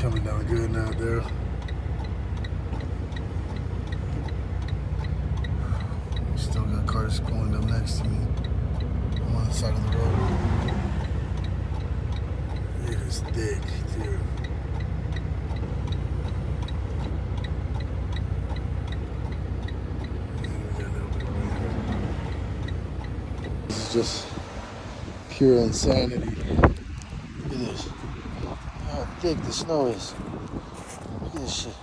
coming down good now, there. Still got cars going up next to me. I'm on the side of the road. It is thick, dude. This is just pure insanity. Look at this. How thick the snow is. Look at this shit.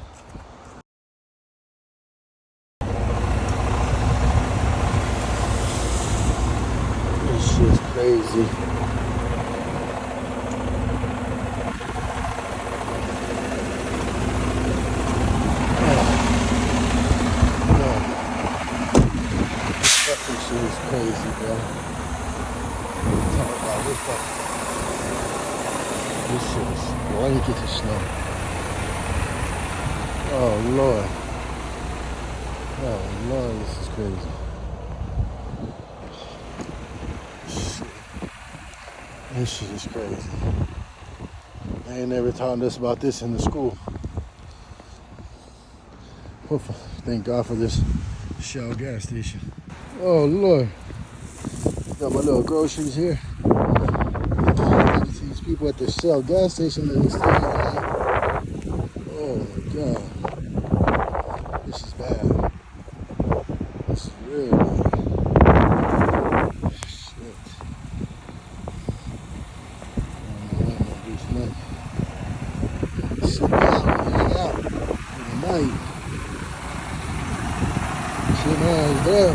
This shit's crazy. That shit is crazy, bro. Talk about this stuff. This shit is blankets of snow. Oh Lord. Oh Lord, this is crazy. Shit. This shit is crazy. They ain't never taught us about this in the school. Thank God for this Shell gas station. Oh Lord. Got my little groceries here. These people at the Shell gas station that is staying at night. Oh my God. This is bad. This is real bad. Shit. I don't know what I'm gonna do tonight. Sit down and hang out for the night. Shit, man, is there.